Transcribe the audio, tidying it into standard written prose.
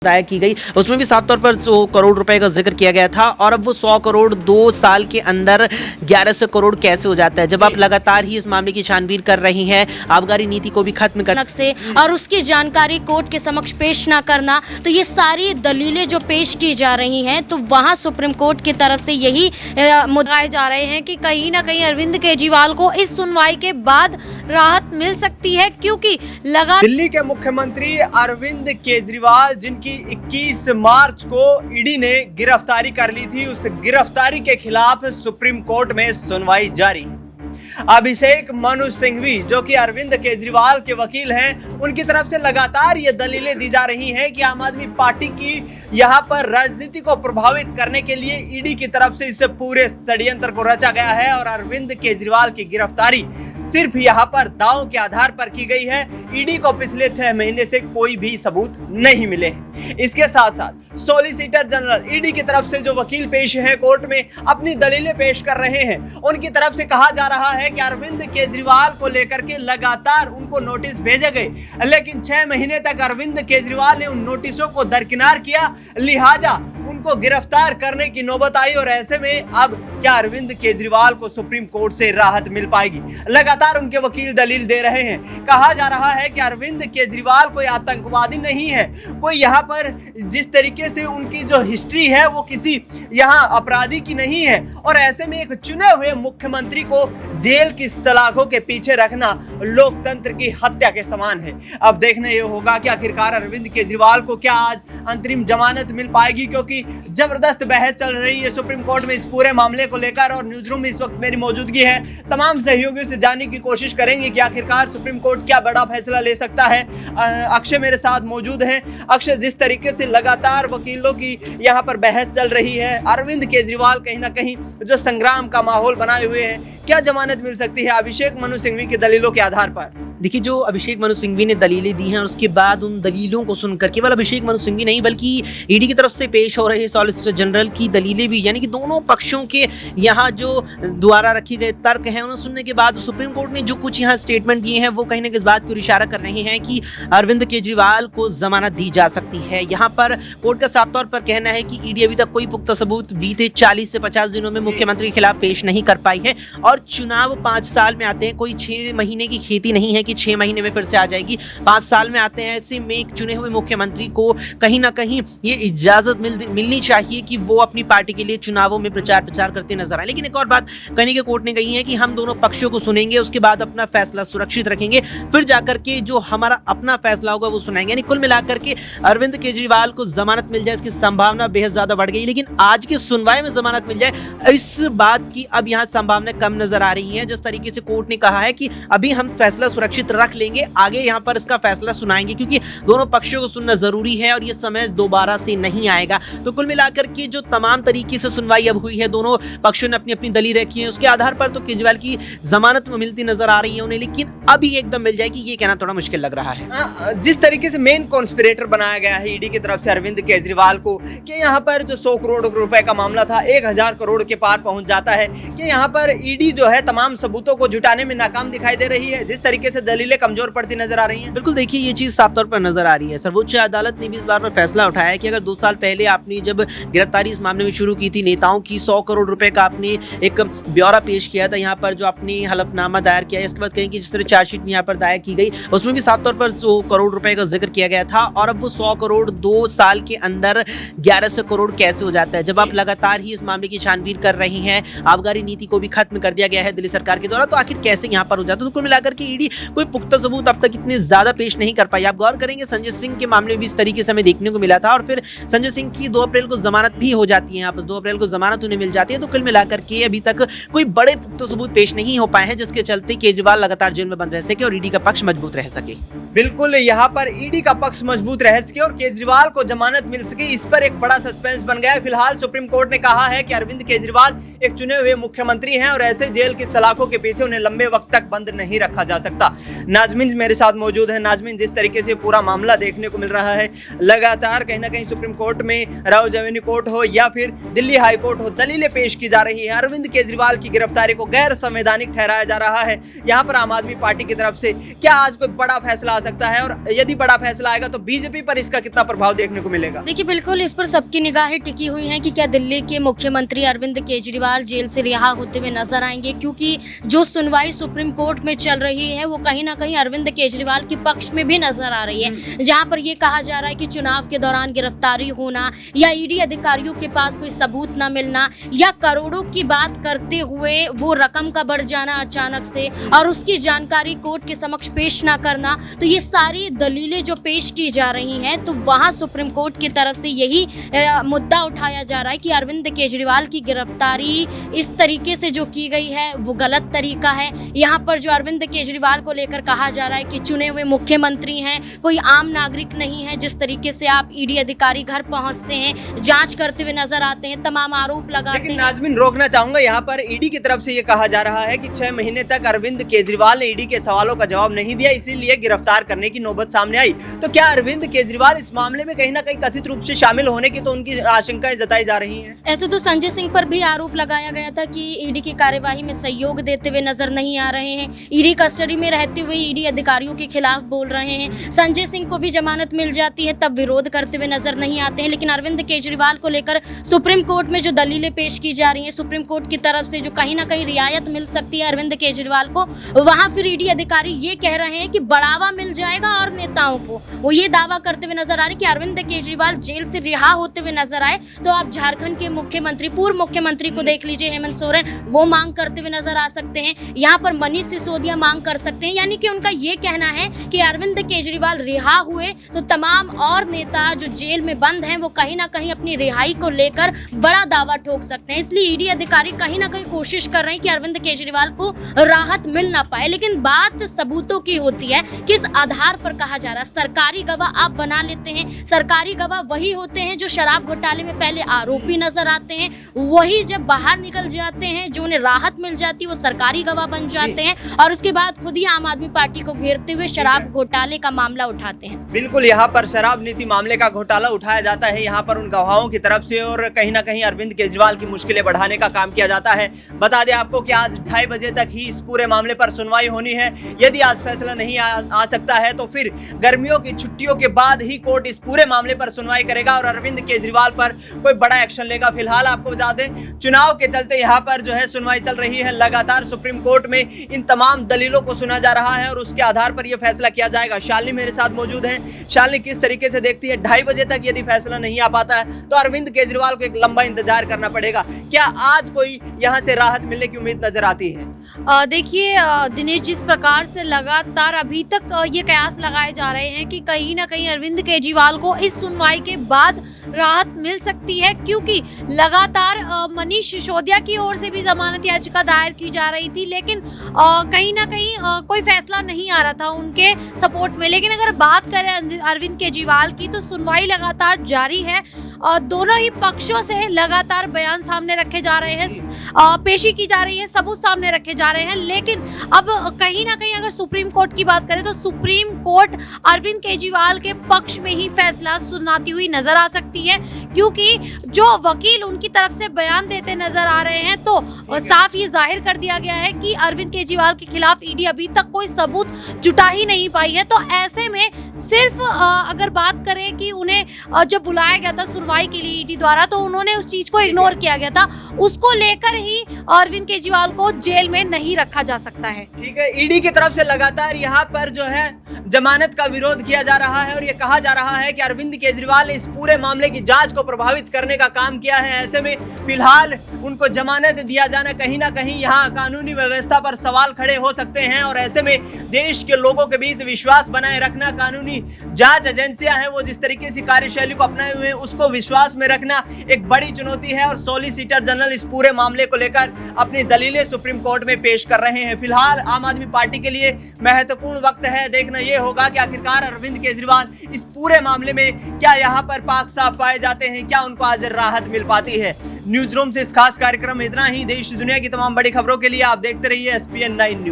दायर की गई, उसमें भी साफ तौर पर 100 करोड़ रुपए का जिक्र किया गया था। और अब वो 100 करोड़ 2 साल के अंदर 1100 करोड़ कैसे हो जाता है, जब आप लगातार ही इस मामले की छानबीन कर रही हैं, आबकारी नीति को भी खत्म कर से और उसकी जानकारी कोर्ट के समक्ष पेश ना करना, तो ये सारी दलीलें जो पेश की जा रही हैं, तो वहाँ सुप्रीम कोर्ट की तरफ से यही मुद्दाए जा रहे हैं कि कहीं ना कहीं अरविंद केजरीवाल को इस सुनवाई के बाद राहत मिल सकती है, क्योंकि दिल्ली के मुख्यमंत्री अरविंद केजरीवाल जिनकी 21 मार्च को ईडी ने गिरफ्तारी कर ली थी, उस गिरफ्तारी के खिलाफ सुप्रीम कोर्ट में सुनवाई जारी। अभिषेक मनु सिंघवी जो कि अरविंद केजरीवाल के वकील हैं, उनकी तरफ से लगातार ये दलीलें दी जा रही हैं कि आम आदमी पार्टी की यहाँ पर राजनीति को प्रभावित करने के लिए ईडी की तरफ से इस पूरे षड्यंत्र को रचा गया है और अरविंद केजरीवाल की गिरफ्तारी सिर्फ यहाँ पर दांव के आधार पर की गई है। ईडी को पिछले 6 महीने से कोई भी सबूत नहीं मिले हैं। इसके साथ साथ सॉलिसिटर जनरल ईडी की तरफ से जो वकील पेश है कोर्ट में अपनी दलीलें पेश कर रहे हैं, उनकी तरफ से कहा जा रहा है कि अरविंद केजरीवाल को लेकर के लगातार उनको नोटिस भेजे गए, लेकिन 6 महीने तक अरविंद केजरीवाल ने उन नोटिसों को दरकिनार किया, लिहाजा उनको गिरफ्तार करने की नौबत आई। और ऐसे में अब क्या अरविंद केजरीवाल को सुप्रीम कोर्ट से राहत मिल पाएगी? लगातार उनके वकील दलील दे रहे हैं। कहा जा रहा है कि अरविंद केजरीवाल कोई आतंकवादी नहीं है, कोई यहाँ पर जिस तरीके से उनकी जो हिस्ट्री है वो किसी यहाँ अपराधी की नहीं है। और ऐसे में एक चुने हुए मुख्यमंत्री को जेल की सलाखों के पीछे रखना लोकतंत्र की हत्या के समान है। अब देखना यह होगा कि आखिरकार अरविंद केजरीवाल को क्या आज अंतरिम जमानत मिल पाएगी, क्योंकि जबरदस्त बहस चल रही है सुप्रीम कोर्ट में इस पूरे मामले को लेकर। और न्यूज रूम में इस वक्त मेरी मौजूदगी है, तमाम सहयोगियों से जानने की कोशिश करेंगे कि आखिरकार सुप्रीम कोर्ट क्या बड़ा फैसला ले सकता है। अक्षय मेरे साथ मौजूद हैं। अक्षय, जिस तरीके से लगातार वकीलों की यहाँ पर बहस चल रही है, अरविंद केजरीवाल कहीं ना कहीं जो संग्राम का माहौल बनाए हुए हैं, क्या जमानत मिल सकती है अभिषेक मनु सिंघवी की दलीलों के आधार पर? देखिए, जो अभिषेक मनु सिंघवी ने दलीलें दी हैं और उसके बाद उन दलीलों को सुनकर केवल अभिषेक मनु सिंघवी नहीं बल्कि ईडी की तरफ से पेश हो रहे सॉलिसिटर जनरल की दलीलें भी, यानी कि दोनों पक्षों के यहाँ जो द्वारा रखे गए तर्क हैं, उन्हें सुनने के बाद सुप्रीम कोर्ट ने जो कुछ यहाँ स्टेटमेंट दिए हैं वो कहीं ना किस बात को इशारा कर रहे हैं कि अरविंद केजरीवाल को जमानत दी जा सकती है। यहाँ पर कोर्ट का साफ तौर पर कहना है कि ईडी अभी तक कोई पुख्ता सबूत बीते 40 से 50 दिनों में मुख्यमंत्री के खिलाफ पेश नहीं कर पाई है। और चुनाव 5 साल में आते हैं, कोई 6 महीने की खेती नहीं है कि 6 महीने में फिर से आ जाएगी, 5 साल में आते हैं। ऐसे में एक चुने हुए मुख्यमंत्री को कहीं ना कहीं ये इजाजत मिलनी चाहिए कि वो अपनी पार्टी के लिए चुनावों में प्रचार करते नजर आए। लेकिन एक और बात कहने के कोर्ट ने कही है कि हम दोनों पक्षों को सुनेंगे, उसके बाद अपना फैसला सुरक्षित रखेंगे, फिर जाकर के जो हमारा अपना फैसला होगा वो सुनाएंगे। यानी कुल मिलाकर के अरविंद केजरीवाल को जमानत मिल जाए इसकी संभावना बेहद ज्यादा बढ़ गई। लेकिन आज की सुनवाई में जमानत मिल जाए, इस बात की अब यहाँ संभावना कम नजर आ रही है। जिस तरीके से कोर्ट ने कहा है कि अभी हम फैसला सुरक्षित रख लेंगे, आगे यहाँ पर इसका फैसला सुनाएंगे, क्योंकि दोनों पक्षों को सुनना जरूरी है और ये समय दोबारा से नहीं आएगा। तो कुल मिलाकर के जो तमाम तरीके से सुनवाई अब हुई है, दोनों पक्षों ने अपनी अपनी दलील रखी है, उसके आधार पर तो केजरीवाल की जमानत मिलती नजर आ रही है उन्हें। लेकिन अभी एकदम मिल जाएगी ये कहना थोड़ा मुश्किल लग रहा है। जिस तरीके से मेन कॉन्स्पिरेटर बनाया गया है ईडी की तरफ से अरविंद केजरीवाल को, कि यहाँ पर जो 100 करोड़ रुपए का मामला था 1000 करोड़ के पार पहुंच जाता है, कि यहाँ पर ईडी जो है तमाम सबूतों को जुटाने में नाकाम दिखाई दे रही है, जिस तरीके से दलीलें कमजोर पड़ती नजर आ रही हैं। बिल्कुल, देखिए ये चीज साफ तौर पर नजर आ रही है। सर्वोच्च अदालत ने भी इस बार पर फैसला उठाया है कि अगर 2 साल पहले आपने जब गिरफ्तारी इस मामले में शुरू की थी, नेताओं की 100 करोड़ रुपए का आपने एक ब्यौरा पेश किया था, यहाँ पर जो आपने हलफनामा दायर किया, इसके बाद कहें कि जिस तरह चार्जशीट में यहाँ पर दायर की गई, उसमें भी साफ तौर पर 100 करोड़ रुपए का जिक्र किया गया था। और अब वो 100 करोड़ 2 साल के अंदर 1100 करोड़ कैसे हो जाता है, जब आप लगातार ही इस मामले की छानबीन कर रही हैं, आबकारी नीति को भी खत्म कर दिया गया है दिल्ली सरकार के द्वारा, तो आखिर कैसे यहाँ पर हो जाता है? तो कुल मिलाकर के ईडी कोई पुख्ता सबूत अब तक इतने ज्यादा पेश नहीं कर पाई। आप गौर करेंगे संजय सिंह के मामले में भी इस तरीके से हमें देखने को मिला था, और फिर संजय सिंह की 2 अप्रैल को जमानत भी हो जाती है, यहाँ पर 2 अप्रैल को जमानत उन्हें मिल जाती है। तो कुल मिलाकर के अभी तक कोई बड़े पुख्ता सबूत पेश नहीं हो पाए हैं, जिसके चलते केजरीवाल लगातार जेल में बंद रह सके और ईडी का पक्ष मजबूत रह सके। बिल्कुल, यहाँ पर ईडी का पक्ष मजबूत रह सके और केजरीवाल को जमानत मिल सके, इस पर एक बड़ा सस्पेंस बन गया है। फिलहाल सुप्रीम कोर्ट ने कहा है कि अरविंद केजरीवाल एक चुने हुए मुख्यमंत्री हैं और ऐसे जेल की सलाखों के पीछे उन्हें लंबे वक्त तक बंद नहीं रखा जा सकता। नाजमीन मेरे साथ मौजूद है। नाजमीन, जिस तरीके से पूरा मामला देखने को मिल रहा है, लगातार कहीं ना कहीं सुप्रीम कोर्ट में राउज एवेन्यू कोर्ट हो या फिर दिल्ली हाई कोर्ट हो, दलीलें पेश की जा रही है। अरविंद केजरीवाल की गिरफ्तारी को गैर संवैधानिक ठहराया जा रहा है। यहाँ पर आम आदमी पार्टी की तरफ से क्या आज कोई बड़ा फैसला आ सकता है, और यदि बड़ा फैसला आएगा तो बीजेपी पर इसका कितना प्रभाव देखने को मिलेगा? देखिए, बिल्कुल इस पर सबकी निगाहें टिकी हुई हैं कि क्या दिल्ली के मुख्यमंत्री अरविंद केजरीवाल जेल से रिहा होते हुए नजर आएंगे, क्योंकि जो सुनवाई सुप्रीम कोर्ट में चल रही है वो कहीं ना कहीं अरविंद केजरीवाल के पक्ष में भी नजर आ रही है, जहां पर ये कहा जा रहा है कि चुनाव के दौरान गिरफ्तारी होना या ईडी अधिकारियों के पास कोई सबूत न मिलना या करोड़ों की बात करते हुए वो रकम का बढ़ जाना अचानक से और उसकी जानकारी कोर्ट के समक्ष पेश ना करना, तो ये सारी दलीलें जो पेश की जा रही हैं, तो वहां सुप्रीम कोर्ट की तरफ से यही मुद्दा उठाया जा रहा है कि अरविंद केजरीवाल की गिरफ्तारी इस तरीके से जो की गई है वो गलत तरीका है। यहाँ पर जो अरविंद केजरीवाल को लेकर कहा जा रहा है कि चुने हुए मुख्यमंत्री हैं, कोई आम नागरिक नहीं है। जिस तरीके से आप ईडी अधिकारी घर पहुंचते हैं, जांच करते हुए नजर आते हैं, तमाम आरोप लगाते हैं। नाजमीन, रोकना चाहूंगा यहाँ पर, ईडी की तरफ से ये कहा जा रहा है कि 6 महीने तक अरविंद केजरीवाल ने ईडी के सवालों का जवाब नहीं दिया, इसीलिए गिरफ्तार करने की नौबत सामने आई। तो क्या अरविंद केजरीवाल इस मामले में कहीं ना कहीं कथित रूप से शामिल होने की तो उनकी आशंकाएं जताई जा रही हैं? ऐसे तो संजय सिंह पर भी आरोप लगाया गया था कि ईडी की कार्यवाही में सहयोग देते हुए नजर नहीं आ रहे हैं, ईडी कस्टडी में रहते हुए ईडी अधिकारियों के खिलाफ बोल रहे हैं। संजय सिंह को भी जमानत मिल जाती है तब विरोध करते हुए नजर नहीं आते हैं। लेकिन अरविंद केजरीवाल को लेकर सुप्रीम कोर्ट में जो दलीलें पेश की जा रही हैं, सुप्रीम कोर्ट की तरफ से जो कहीं ना कहीं रियायत मिल सकती है अरविंद केजरीवाल को, वहां फिर ईडी अधिकारी ये कह रहे हैं कि बढ़ावा मिल जाएगा और नेताओं को वो ये दावा करते हुए नजर आ रहे हैं कि अरविंद केजरीवाल जेल से रिहा होते हुए नजर आए तो आप झारखंड के मुख्यमंत्री, पूर्व मुख्यमंत्री को देख लीजिए, हेमंत सोरेन, वो मांग करते हुए नजर आ सकते हैं। यहाँ पर मनीष सिसोदिया मांग कर सकते हैं। यानी कि उनका ये कहना है कि अरविंद केजरीवाल रिहा हुए तो तमाम और नेता जो जेल में बंद हैं वो कहीं ना कहीं अपनी रिहाई को लेकर बड़ा दावा ठोक सकते हैं। इसलिए ईडी अधिकारी कहीं ना कहीं कोशिश कर रहे हैं कि अरविंद केजरीवाल को राहत मिल ना पाए। लेकिन बात सबूतों की होती है, किस आधार पर कहा जा रहा है। सरकारी गवाह आप बना लेते हैं, सरकारी गवाह वही होते हैं जो शराब घोटाले में पहले आरोपी नजर आते हैं, वही जब बाहर निकल जाते हैं, जो उन्हें राहत मिल जाती है वो सरकारी गवाह बन जाते हैं और उसके बाद खुद ही आम आदमी पार्टी को घेरते हुए शराब घोटाले का मामला उठाते हैं। बिल्कुल, यहाँ पर शराब नीति मामले का घोटाला उठाया जाता है यहाँ पर उन गवाहों की तरफ से, और कहीं ना कहीं अरविंद केजरीवाल की मुश्किलें बढ़ाने का काम किया जाता है। बता दें आपको कि आज 2:30 बजे तक ही इस पूरे मामले पर सुनवाई होनी है। यदि आज फैसला नहीं आ सकता है तो फिर गर्मियों की छुट्टियों के बाद ही कोर्ट इस पूरे मामले पर सुनवाई करेगा और अरविंद केजरीवाल पर कोई बड़ा एक्शन लेगा। फिलहाल आपको बता दें, चुनाव के चलते यहाँ पर जो है सुनवाई चल रही है। लगातार सुप्रीम कोर्ट में इन तमाम दलीलों को सुना जा रहा है और उसके आधार पर यह फैसला किया जाएगा। शालिनी मेरे साथ मौजूद है। शालिनी, किस तरीके से देखती है 2:30 बजे तक यदि फैसला नहीं आ पाता है तो अरविंद केजरीवाल को एक लंबा इंतजार करना पड़ेगा। क्या आज कोई यहाँ से राहत मिलने की उम्मीद नजर आती है? देखिए दिनेश, जिस प्रकार से लगातार अभी तक ये कयास लगाए जा रहे हैं कि कहीं ना कहीं अरविंद केजरीवाल को इस सुनवाई के बाद राहत मिल सकती है, क्योंकि लगातार मनीष सिसोदिया की ओर से भी जमानत याचिका दायर की जा रही थी, लेकिन कहीं ना कहीं कोई फैसला नहीं आ रहा था उनके सपोर्ट में। लेकिन अगर बात करें अरविंद केजरीवाल की तो सुनवाई लगातार जारी है। दोनों ही पक्षों से लगातार बयान सामने रखे जा रहे हैं, पेशी की जा रही है, सबूत सामने रखे जा रहे हैं। लेकिन अब कहीं ना कहीं अगर सुप्रीम कोर्ट की बात करें तो सुप्रीम कोर्ट अरविंद केजरीवाल के पक्ष में ही फैसला सुनाती हुई नजर आ सकती है, क्योंकि जो वकील उनकी तरफ से बयान देते नजर आ रहे हैं तो साफ ये जाहिर कर दिया गया है कि अरविंद केजरीवाल के खिलाफ ईडी अभी तक कोई सबूत जुटा ही नहीं पाई है। तो ऐसे में सिर्फ अगर बात करें कि उन्हें जब बुलाया गया था सुनवाई के लिए ईडी द्वारा तो उन्होंने उस चीज को इग्नोर किया गया था, उसको लेकर ही अरविंद केजरीवाल को जेल में नहीं रखा जा सकता है। ठीक है, ईडी की तरफ से लगातार यहाँ पर जो है जमानत का विरोध किया जा रहा है और ये कहा जा रहा है कि अरविंद केजरीवाल ने इस पूरे मामले की जांच को प्रभावित करने का काम किया है। ऐसे में फिलहाल उनको जमानत दिया जाना कहीं ना कहीं यहाँ कानूनी व्यवस्था पर सवाल खड़े हो सकते हैं और ऐसे में देश के लोगों के बीच विश्वास बनाए रखना, कानूनी जांच एजेंसियां हैं वो जिस तरीके से कार्यशैली को अपनाए हुए हैं उसको विश्वास में रखना एक बड़ी चुनौती है और सॉलिसिटर जनरल इस पूरे मामले को लेकर अपनी दलीलें सुप्रीम कोर्ट में पेश कर रहे हैं। फिलहाल आम आदमी पार्टी के लिए महत्वपूर्ण वक्त है, देखना यह होगा कि आखिरकार अरविंद केजरीवाल इस पूरे मामले में क्या यहाँ पर पाक साफ पाए जाते हैं, क्या उनको आज राहत मिल पाती है। न्यूज रूम से इस खास कार्यक्रम में इतना ही। देश दुनिया की तमाम बड़ी खबरों के लिए आप देखते रहिए SPN 9 न्यूज।